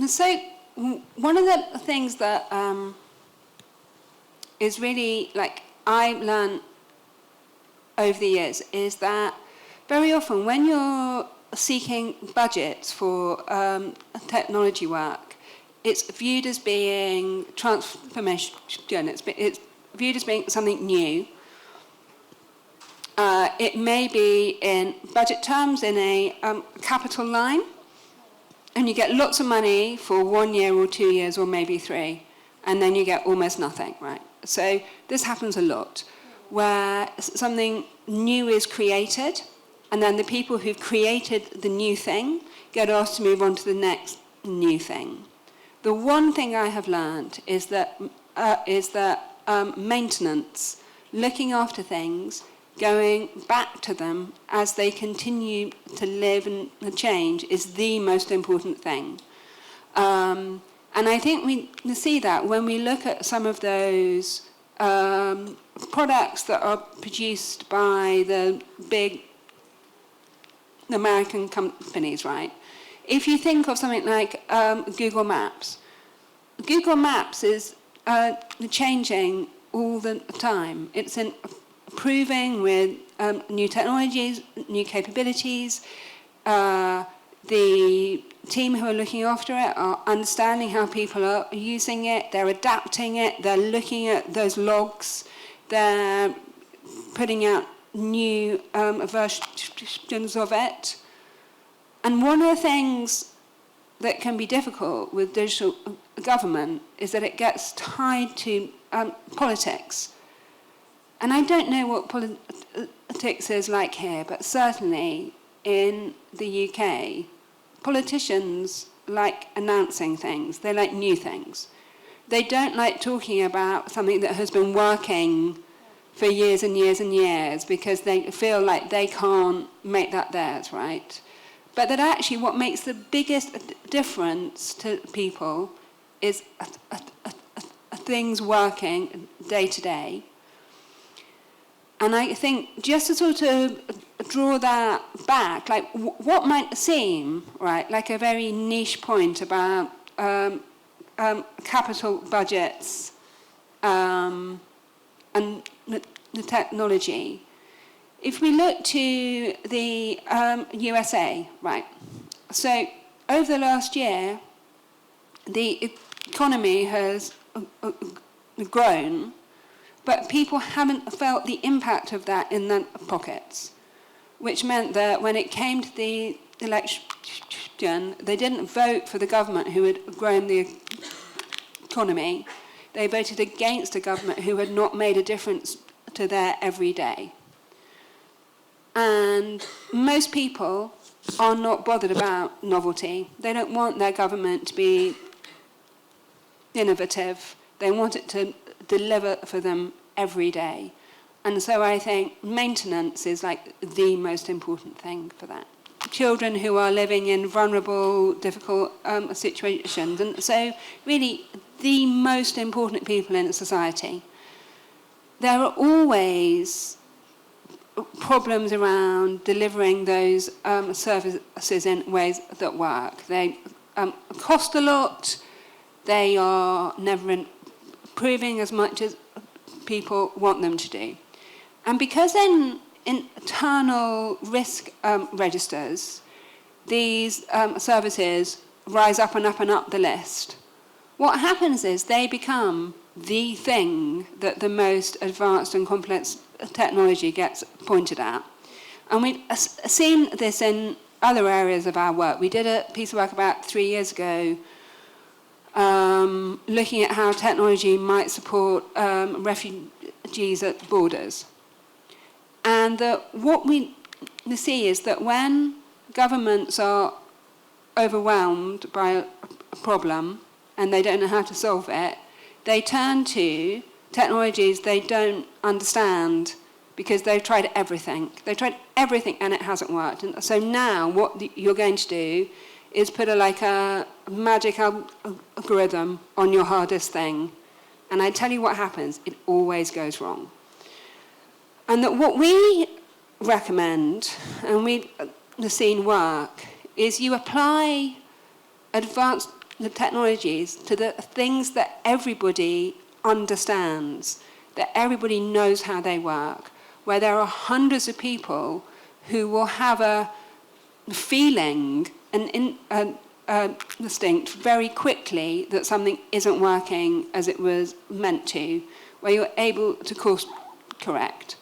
So one of the things that is really, like, I've learned over the years is that very often when you're seeking budgets for technology work, it's viewed as being transformation, it's viewed as being something new. It may be in budget terms in a capital line, and you get lots of money for 1 year or 2 years or maybe 3, and then you get almost nothing, right? So this happens a lot, where something new is created, and then the people who've created the new thing get asked to move on to the next new thing. The one thing I have learned is that maintenance, looking after things, going back to them as they continue to live and change is the most important thing. And I think we see that when we look at some of those products that are produced by the big American companies, right? If you think of something like Google Maps is changing all the time. It's improving with new technologies, new capabilities. The team who are looking after it are understanding how people are using it, they're adapting it, they're looking at those logs, they're putting out new versions of it. And one of the things that can be difficult with digital government is that it gets tied to politics. And I don't know what politics is like here, but certainly in the UK, politicians like announcing things. They like new things. They don't like talking about something that has been working for years and years and years because they feel like they can't make that theirs, right? But that actually what makes the biggest difference to people is things working day to day. And I think just to sort of draw that back, like what might seem, right, like a very niche point about capital budgets and the technology, if we look to the USA, right, so over the last year, the economy has grown, but people haven't felt the impact of that in their pockets, which meant that when it came to the election, they didn't vote for the government who had grown the economy. They voted against a government who had not made a difference to their everyday. And most people are not bothered about novelty. They don't want their government to be innovative. They want it to deliver for them every day. And so I think maintenance is like the most important thing for that. Children who are living in vulnerable, difficult situations. And so really the most important people in society. There are always problems around delivering those services in ways that work. They cost a lot. They are never improving as much as people want them to do. And because in internal risk registers, these services rise up and up and up the list, what happens is they become the thing that the most advanced and complex technology gets pointed at. And we've seen this in other areas of our work. We did a piece of work about 3 years ago looking at how technology might support refugees at borders. And what we see is that when governments are overwhelmed by a problem and they don't know how to solve it, they turn to technologies they don't understand because they've tried everything. They've tried everything and it hasn't worked. And so now what you're going to do is put a magic algorithm on your hardest thing. And I tell you what happens, it always goes wrong. And that what we recommend, and we've seen work, is you apply advanced the technologies to the things that everybody understands, that everybody knows how they work, where there are hundreds of people who will have a feeling and instinct very quickly that something isn't working as it was meant to, where you're able to course correct.